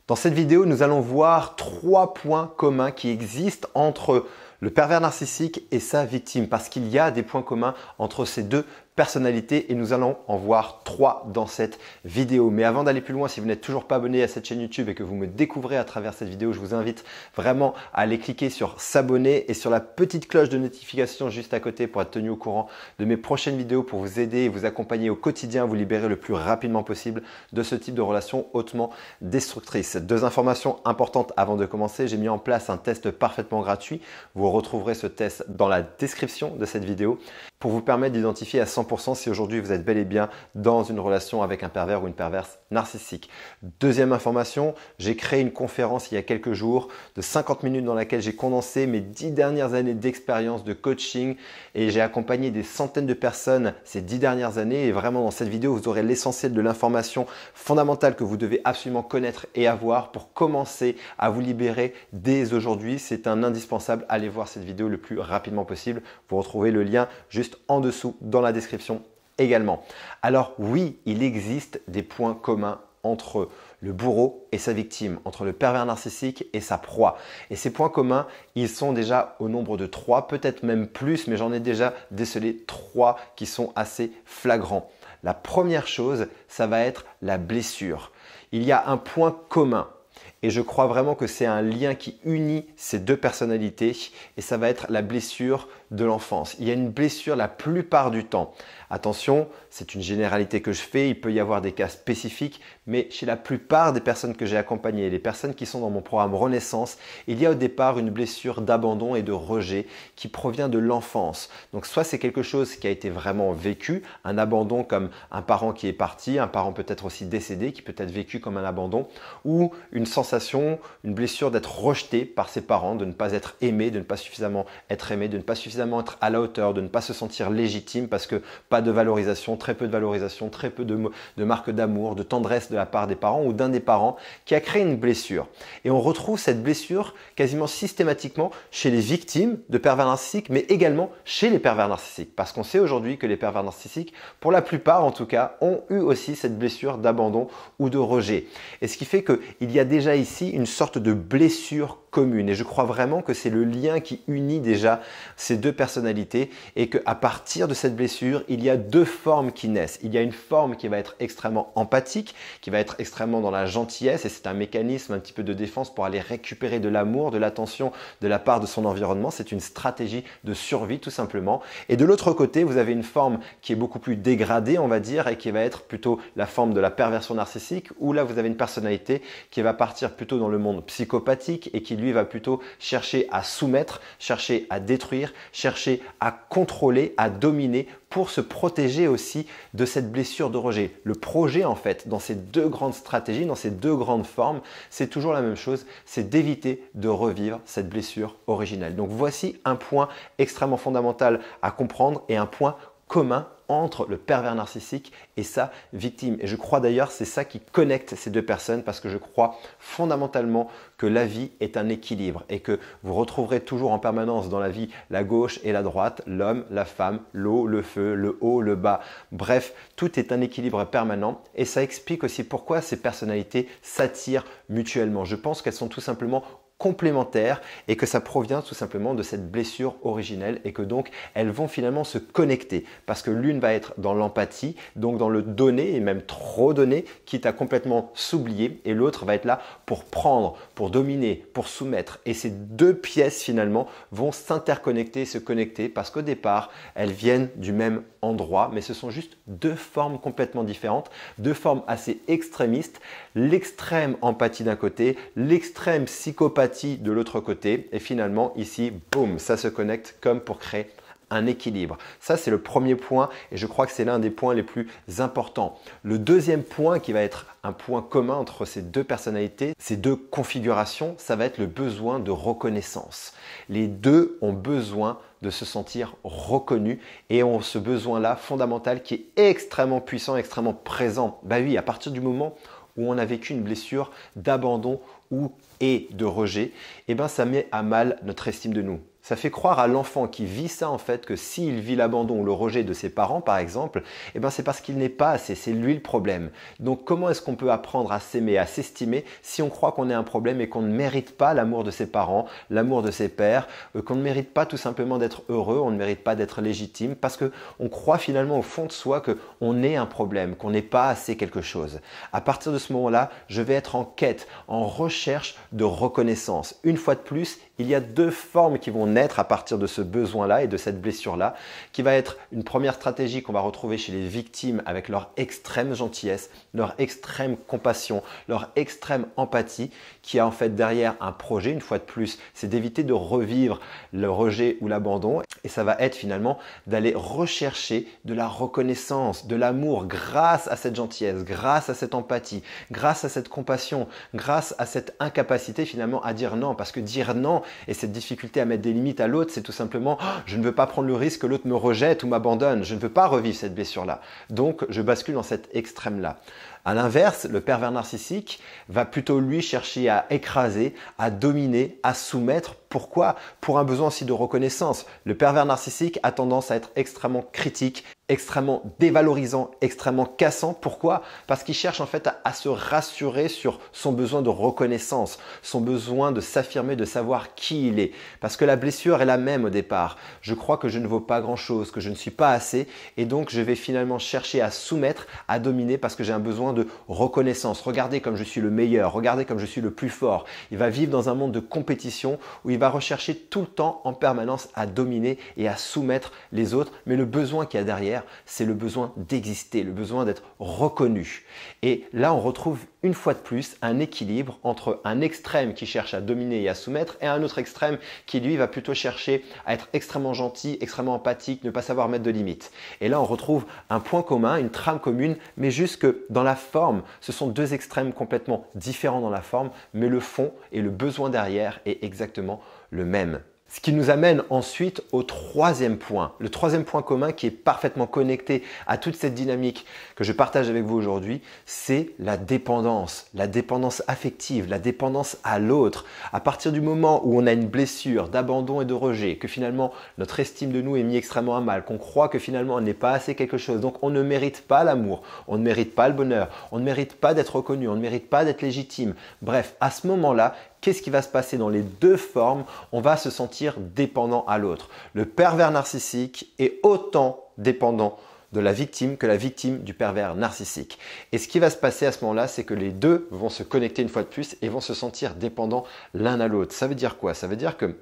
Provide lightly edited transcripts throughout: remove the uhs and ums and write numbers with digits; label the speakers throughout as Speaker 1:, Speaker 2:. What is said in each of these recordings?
Speaker 1: Dans cette vidéo, nous allons voir 3 points communs qui existent entre le pervers narcissique et sa victime parce qu'il y a des points communs entre ces deux personnalités et nous allons en voir 3 dans cette vidéo. Mais avant d'aller plus loin, si vous n'êtes toujours pas abonné à cette chaîne YouTube et que vous me découvrez à travers cette vidéo, je vous invite vraiment à aller cliquer sur s'abonner et sur la petite cloche de notification juste à côté pour être tenu au courant de mes prochaines vidéos pour vous aider et vous accompagner au quotidien, vous libérer le plus rapidement possible de ce type de relations hautement destructrices. 2 informations importantes avant de commencer. J'ai mis en place un test parfaitement gratuit. Vous retrouverez ce test dans la description de cette vidéo pour vous permettre d'identifier à 100% si aujourd'hui vous êtes bel et bien dans une relation avec un pervers ou une perverse narcissique. 2e information, j'ai créé une conférence il y a quelques jours de 50 minutes dans laquelle j'ai condensé mes 10 dernières années d'expérience de coaching et j'ai accompagné des centaines de personnes ces 10 dernières années et vraiment dans cette vidéo vous aurez l'essentiel de l'information fondamentale que vous devez absolument connaître et avoir pour commencer à vous libérer dès aujourd'hui. C'est un indispensable, allez voir cette vidéo le plus rapidement possible. Vous retrouvez le lien juste en dessous dans la description également. Alors oui, il existe des points communs entre le bourreau et sa victime, entre le pervers narcissique et sa proie. Et ces points communs, ils sont déjà au nombre de 3, peut-être même plus, mais j'en ai déjà décelé 3 qui sont assez flagrants. La première chose, ça va être la blessure. Il y a un point commun. Et je crois vraiment que c'est un lien qui unit ces deux personnalités et ça va être la blessure de l'enfance. Il y a une blessure la plupart du temps. Attention, c'est une généralité que je fais, il peut y avoir des cas spécifiques, mais chez la plupart des personnes que j'ai accompagnées, les personnes qui sont dans mon programme Renaissance, il y a au départ une blessure d'abandon et de rejet qui provient de l'enfance. Donc soit c'est quelque chose qui a été vraiment vécu, un abandon comme un parent qui est parti, un parent peut-être aussi décédé qui peut être vécu comme un abandon, ou une sensation, une blessure d'être rejeté par ses parents, de ne pas être aimé, de ne pas suffisamment être aimé, de ne pas suffisamment être à la hauteur, de ne pas se sentir légitime parce que pas de valorisation, très peu de marques d'amour, de tendresse de la part des parents ou d'un des parents qui a créé une blessure. Et on retrouve cette blessure quasiment systématiquement chez les victimes de pervers narcissiques, mais également chez les pervers narcissiques. Parce qu'on sait aujourd'hui que les pervers narcissiques, pour la plupart en tout cas, ont eu aussi cette blessure d'abandon ou de rejet. Et ce qui fait qu'il y a déjà ici une sorte de blessure commune. Et je crois vraiment que c'est le lien qui unit déjà ces deux personnalités et qu'à partir de cette blessure, il y a 2 formes qui naissent. Il y a une forme qui va être extrêmement empathique, qui va être extrêmement dans la gentillesse et c'est un mécanisme un petit peu de défense pour aller récupérer de l'amour, de l'attention de la part de son environnement. C'est une stratégie de survie tout simplement. Et de l'autre côté, vous avez une forme qui est beaucoup plus dégradée, on va dire, et qui va être plutôt la forme de la perversion narcissique où là, vous avez une personnalité qui va partir plutôt dans le monde psychopathique et qui lui va plutôt chercher à soumettre, chercher à détruire, chercher à contrôler, à dominer pour se protéger aussi de cette blessure de rejet. Le projet en fait, dans ces 2 grandes stratégies, dans ces 2 grandes formes, c'est toujours la même chose, c'est d'éviter de revivre cette blessure originelle. Donc voici un point extrêmement fondamental à comprendre et un point commun entre le pervers narcissique et sa victime. Et je crois d'ailleurs c'est ça qui connecte ces 2 personnes parce que je crois fondamentalement que la vie est un équilibre et que vous retrouverez toujours en permanence dans la vie la gauche et la droite, l'homme, la femme, l'eau, le feu, le haut, le bas. Bref, tout est un équilibre permanent et ça explique aussi pourquoi ces personnalités s'attirent mutuellement. Je pense qu'elles sont tout simplement complémentaires et que ça provient tout simplement de cette blessure originelle et que donc elles vont finalement se connecter parce que l'une va être dans l'empathie, donc dans le donner et même trop donner, quitte à complètement s'oublier et l'autre va être là pour prendre, pour dominer, pour soumettre et ces 2 pièces finalement vont s'interconnecter, se connecter parce qu'au départ elles viennent du même endroit mais ce sont juste 2 formes complètement différentes, 2 formes assez extrémistes, l'extrême empathie d'un côté, l'extrême psychopathie de l'autre côté et finalement ici, boum, ça se connecte comme pour créer un équilibre. Ça, c'est le premier point et je crois que c'est l'un des points les plus importants. Le 2e point qui va être un point commun entre ces 2 personnalités, ces 2 configurations, ça va être le besoin de reconnaissance. Les 2 ont besoin de se sentir reconnus et ont ce besoin-là fondamental qui est extrêmement puissant, extrêmement présent. Bah oui, à partir du moment où on a vécu une blessure d'abandon ou et de rejet, eh ben ça met à mal notre estime de nous. Ça fait croire à l'enfant qui vit ça en fait que s'il vit l'abandon ou le rejet de ses parents par exemple, eh ben c'est parce qu'il n'est pas assez, c'est lui le problème. Donc comment est-ce qu'on peut apprendre à s'aimer, à s'estimer si on croit qu'on est un problème et qu'on ne mérite pas l'amour de ses parents, l'amour de ses pères, qu'on ne mérite pas tout simplement d'être heureux, on ne mérite pas d'être légitime parce qu'on croit finalement au fond de soi qu'on est un problème, qu'on n'est pas assez quelque chose. À partir de ce moment-là, je vais être en quête, en recherche de reconnaissance. Une fois de plus, il y a deux formes qui vont naître à partir de ce besoin-là et de cette blessure-là, qui va être une première stratégie qu'on va retrouver chez les victimes avec leur extrême gentillesse, leur extrême compassion, leur extrême empathie, qui a en fait derrière un projet, une fois de plus, c'est d'éviter de revivre le rejet ou l'abandon. Et ça va être finalement d'aller rechercher de la reconnaissance, de l'amour grâce à cette gentillesse, grâce à cette empathie, grâce à cette compassion, grâce à cette incapacité finalement à dire non. Parce que dire non et cette difficulté à mettre des limites à l'autre, c'est tout simplement je ne veux pas prendre le risque que l'autre me rejette ou m'abandonne. Je ne veux pas revivre cette blessure-là. Donc, je bascule dans cet extrême-là. À l'inverse, le pervers narcissique va plutôt lui chercher à écraser, à dominer, à soumettre. Pourquoi? Pour un besoin aussi de reconnaissance. Le pervers narcissique a tendance à être extrêmement critique, extrêmement dévalorisant, extrêmement cassant. Pourquoi? Parce qu'il cherche en fait à se rassurer sur son besoin de reconnaissance, son besoin de s'affirmer, de savoir qui il est. Parce que la blessure est la même au départ. Je crois que je ne vaux pas grand-chose, que je ne suis pas assez et donc je vais finalement chercher à soumettre, à dominer parce que j'ai un besoin de reconnaissance. Regardez comme je suis le meilleur, regardez comme je suis le plus fort. Il va vivre dans un monde de compétition où il va rechercher tout le temps en permanence à dominer et à soumettre les autres. Mais le besoin qu'il y a derrière, c'est le besoin d'exister, le besoin d'être reconnu. Et là, on retrouve une fois de plus un équilibre entre un extrême qui cherche à dominer et à soumettre et un autre extrême qui lui va plutôt chercher à être extrêmement gentil, extrêmement empathique, ne pas savoir mettre de limites. Et là, on retrouve un point commun, une trame commune, mais juste que dans la forme, ce sont deux extrêmes complètement différents dans la forme, mais le fond et le besoin derrière est exactement le même. Ce qui nous amène ensuite au troisième point. Le troisième point commun qui est parfaitement connecté à toute cette dynamique que je partage avec vous aujourd'hui, c'est la dépendance affective, la dépendance à l'autre. À partir du moment où on a une blessure d'abandon et de rejet, que finalement notre estime de nous est mise extrêmement à mal, qu'on croit que finalement on n'est pas assez quelque chose, donc on ne mérite pas l'amour, on ne mérite pas le bonheur, on ne mérite pas d'être reconnu, on ne mérite pas d'être légitime. Bref, à ce moment-là, qu'est-ce qui va se passer dans les deux formes? On va se sentir dépendant à l'autre. Le pervers narcissique est autant dépendant de la victime que la victime du pervers narcissique. Et ce qui va se passer à ce moment-là, c'est que les deux vont se connecter une fois de plus et vont se sentir dépendants l'un à l'autre. Ça veut dire quoi? Ça veut dire que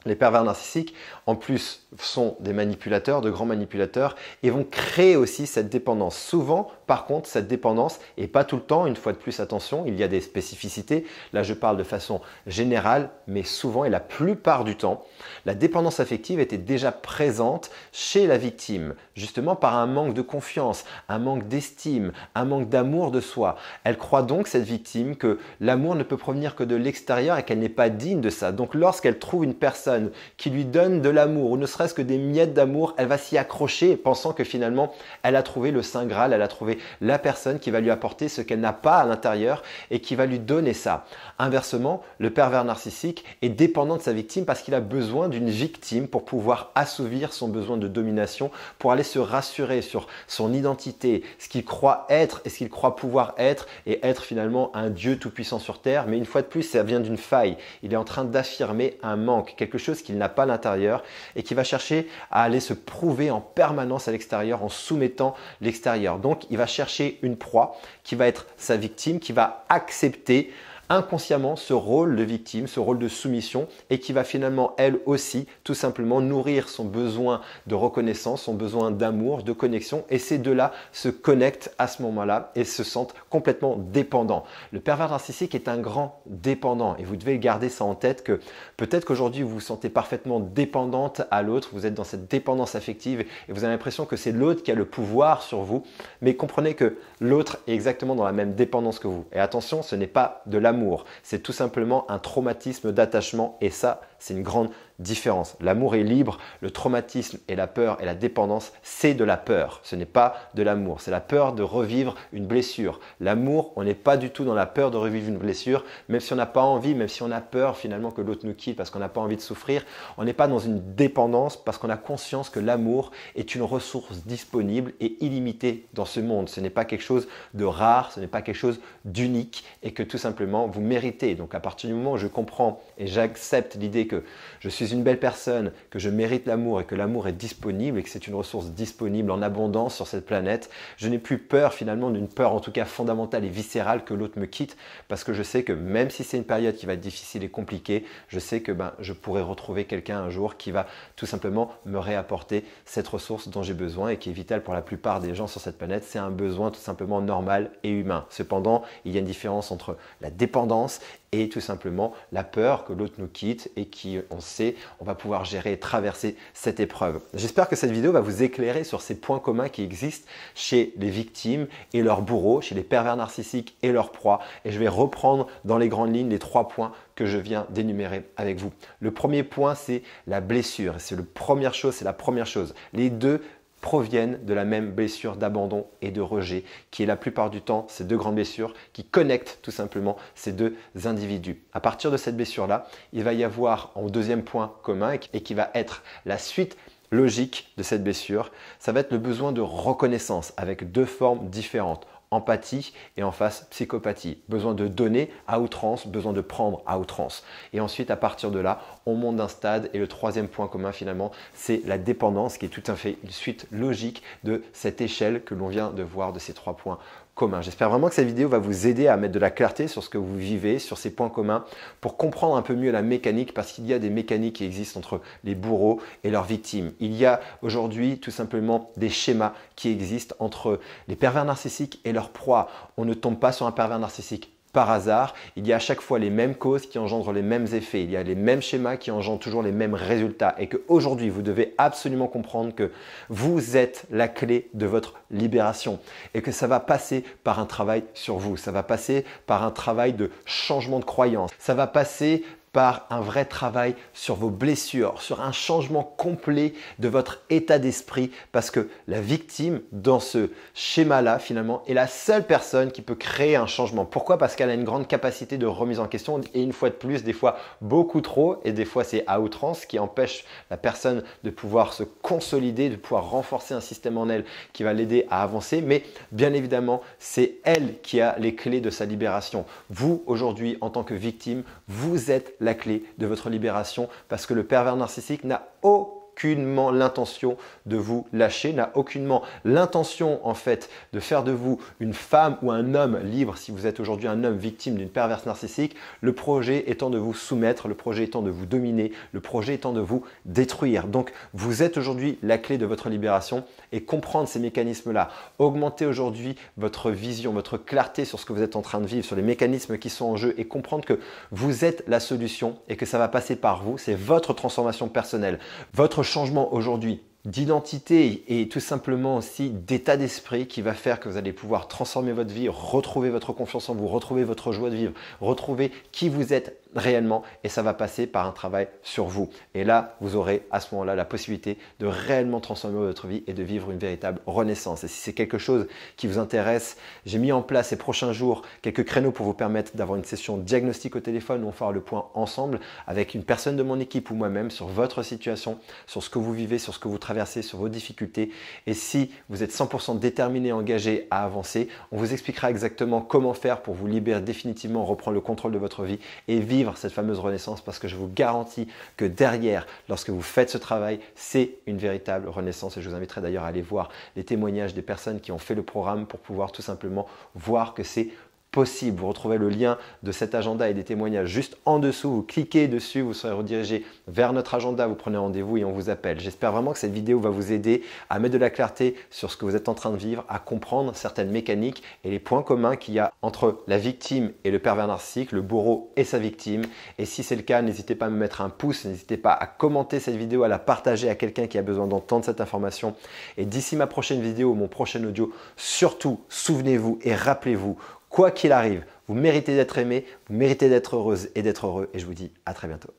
Speaker 1: les pervers narcissiques, en plus, sont des manipulateurs, de grands manipulateurs, et vont créer aussi cette dépendance. Souvent, par contre, cette dépendance, et pas tout le temps, une fois de plus, attention, il y a des spécificités. Là, je parle de façon générale, mais souvent et la plupart du temps, la dépendance affective était déjà présente chez la victime, justement par un manque de confiance, un manque d'estime, un manque d'amour de soi. Elle croit donc, cette victime, que l'amour ne peut provenir que de l'extérieur et qu'elle n'est pas digne de ça. Donc, lorsqu'elle trouve une personne qui lui donne de l'amour ou ne serait-ce que des miettes d'amour, elle va s'y accrocher pensant que finalement elle a trouvé le Saint Graal, elle a trouvé la personne qui va lui apporter ce qu'elle n'a pas à l'intérieur et qui va lui donner ça. Inversement, le pervers narcissique est dépendant de sa victime parce qu'il a besoin d'une victime pour pouvoir assouvir son besoin de domination, pour aller se rassurer sur son identité, ce qu'il croit être et ce qu'il croit pouvoir être et être finalement un Dieu tout-puissant sur terre. Mais une fois de plus, ça vient d'une faille. Il est en train d'affirmer un manque, quelque chose qu'il n'a pas à l'intérieur et qui va chercher à aller se prouver en permanence à l'extérieur en soumettant l'extérieur. Donc, il va chercher une proie qui va être sa victime, qui va accepter inconsciemment ce rôle de victime, ce rôle de soumission et qui va finalement elle aussi tout simplement nourrir son besoin de reconnaissance, son besoin d'amour, de connexion et ces deux-là se connectent à ce moment-là et se sentent complètement dépendants. Le pervers narcissique est un grand dépendant et vous devez garder ça en tête que peut-être qu'aujourd'hui vous vous sentez parfaitement dépendante à l'autre, vous êtes dans cette dépendance affective et vous avez l'impression que c'est l'autre qui a le pouvoir sur vous, mais comprenez que l'autre est exactement dans la même dépendance que vous. Et attention, ce n'est pas de l'amour. C'est tout simplement un traumatisme d'attachement et ça, c'est une grande différence. L'amour est libre, le traumatisme et la peur et la dépendance, c'est de la peur. Ce n'est pas de l'amour. C'est la peur de revivre une blessure. L'amour, on n'est pas du tout dans la peur de revivre une blessure, même si on n'a pas envie, même si on a peur finalement que l'autre nous quitte parce qu'on n'a pas envie de souffrir. On n'est pas dans une dépendance parce qu'on a conscience que l'amour est une ressource disponible et illimitée dans ce monde. Ce n'est pas quelque chose de rare, ce n'est pas quelque chose d'unique et que tout simplement vous méritez. Donc à partir du moment où je comprends et j'accepte l'idée que je suis une belle personne, que je mérite l'amour et que l'amour est disponible et que c'est une ressource disponible en abondance sur cette planète, je n'ai plus peur finalement d'une peur en tout cas fondamentale et viscérale que l'autre me quitte parce que je sais que même si c'est une période qui va être difficile et compliquée, je sais que je pourrai retrouver quelqu'un un jour qui va tout simplement me réapporter cette ressource dont j'ai besoin et qui est vitale pour la plupart des gens sur cette planète. C'est un besoin tout simplement normal et humain. Cependant, il y a une différence entre la dépendance et tout simplement la peur que l'autre nous quitte et qui, on sait, on va pouvoir gérer et traverser cette épreuve. J'espère que cette vidéo va vous éclairer sur ces points communs qui existent chez les victimes et leurs bourreaux, chez les pervers narcissiques et leurs proies. Et je vais reprendre dans les grandes lignes les 3 points que je viens d'énumérer avec vous. Le premier point, c'est la blessure. C'est la première chose. Les deux proviennent de la même blessure d'abandon et de rejet, qui est la plupart du temps ces 2 grandes blessures qui connectent tout simplement ces 2 individus. À partir de cette blessure-là, il va y avoir un deuxième point commun et qui va être la suite logique de cette blessure. Ça va être le besoin de reconnaissance avec 2 formes différentes. Empathie et en face psychopathie. Besoin de donner à outrance, besoin de prendre à outrance. Et ensuite, à partir de là, on monte d'un stade et le 3e point commun finalement, c'est la dépendance qui est tout à fait une suite logique de cette échelle que l'on vient de voir de ces 3 points communs. J'espère vraiment que cette vidéo va vous aider à mettre de la clarté sur ce que vous vivez, sur ces points communs, pour comprendre un peu mieux la mécanique, parce qu'il y a des mécaniques qui existent entre les bourreaux et leurs victimes. Il y a aujourd'hui tout simplement des schémas qui existent entre les pervers narcissiques et leurs proies. On ne tombe pas sur un pervers narcissique par hasard, il y a à chaque fois les mêmes causes qui engendrent les mêmes effets, il y a les mêmes schémas qui engendrent toujours les mêmes résultats et qu'aujourd'hui, vous devez absolument comprendre que vous êtes la clé de votre libération et que ça va passer par un travail sur vous, ça va passer par un travail de changement de croyance, ça va passer par un vrai travail sur vos blessures, sur un changement complet de votre état d'esprit parce que la victime dans ce schéma-là finalement est la seule personne qui peut créer un changement. Pourquoi? Parce qu'elle a une grande capacité de remise en question et une fois de plus, des fois beaucoup trop et des fois c'est à outrance qui empêche la personne de pouvoir se consolider, de pouvoir renforcer un système en elle qui va l'aider à avancer. Mais bien évidemment, c'est elle qui a les clés de sa libération. Vous, aujourd'hui, en tant que victime, vous êtes la clé de votre libération parce que le pervers narcissique n'a aucunement l'intention de vous lâcher, n'a aucunement l'intention en fait de faire de vous une femme ou un homme libre si vous êtes aujourd'hui un homme victime d'une perverse narcissique, le projet étant de vous soumettre, le projet étant de vous dominer, le projet étant de vous détruire. Donc vous êtes aujourd'hui la clé de votre libération et comprendre ces mécanismes-là, augmenter aujourd'hui votre vision, votre clarté sur ce que vous êtes en train de vivre, sur les mécanismes qui sont en jeu et comprendre que vous êtes la solution et que ça va passer par vous, c'est votre transformation personnelle, votre changement aujourd'hui d'identité et tout simplement aussi d'état d'esprit qui va faire que vous allez pouvoir transformer votre vie, retrouver votre confiance en vous, retrouver votre joie de vivre, retrouver qui vous êtes réellement et ça va passer par un travail sur vous. Et là, vous aurez à ce moment-là la possibilité de réellement transformer votre vie et de vivre une véritable renaissance. Et si c'est quelque chose qui vous intéresse, j'ai mis en place ces prochains jours quelques créneaux pour vous permettre d'avoir une session diagnostic au téléphone où on fera le point ensemble avec une personne de mon équipe ou moi-même sur votre situation, sur ce que vous vivez, sur ce que vous traversez, sur vos difficultés. Et si vous êtes 100% déterminé, engagé à avancer, on vous expliquera exactement comment faire pour vous libérer définitivement, reprendre le contrôle de votre vie et vivre cette fameuse renaissance parce que je vous garantis que derrière, lorsque vous faites ce travail, c'est une véritable renaissance et je vous inviterai d'ailleurs à aller voir les témoignages des personnes qui ont fait le programme pour pouvoir tout simplement voir que c'est possible. Vous retrouvez le lien de cet agenda et des témoignages juste en dessous. Vous cliquez dessus, vous serez redirigé vers notre agenda, vous prenez rendez-vous et on vous appelle. J'espère vraiment que cette vidéo va vous aider à mettre de la clarté sur ce que vous êtes en train de vivre, à comprendre certaines mécaniques et les points communs qu'il y a entre la victime et le pervers narcissique, le bourreau et sa victime. Et si c'est le cas, n'hésitez pas à me mettre un pouce, n'hésitez pas à commenter cette vidéo, à la partager à quelqu'un qui a besoin d'entendre cette information. Et d'ici ma prochaine vidéo ou mon prochain audio, surtout, souvenez-vous et rappelez-vous, quoi qu'il arrive, vous méritez d'être aimé, vous méritez d'être heureuse et d'être heureux. Et je vous dis à très bientôt.